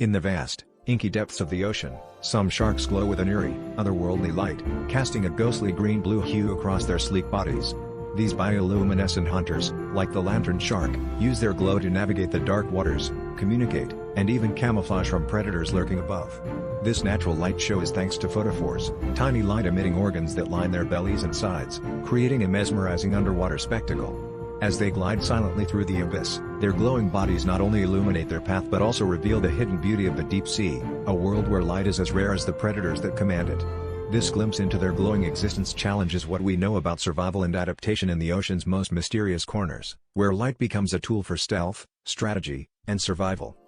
In the vast, inky depths of the ocean, some sharks glow with an eerie, otherworldly light, casting a ghostly green-blue hue across their sleek bodies. These bioluminescent hunters, like the lantern shark, use their glow to navigate the dark waters, communicate, and even camouflage from predators lurking above. This natural light show is thanks to photophores, tiny light-emitting organs that line their bellies and sides, creating a mesmerizing underwater spectacle. As they glide silently through the abyss, their glowing bodies not only illuminate their path but also reveal the hidden beauty of the deep sea, a world where light is as rare as the predators that command it. This glimpse into their glowing existence challenges what we know about survival and adaptation in the ocean's most mysterious corners, where light becomes a tool for stealth, strategy, and survival.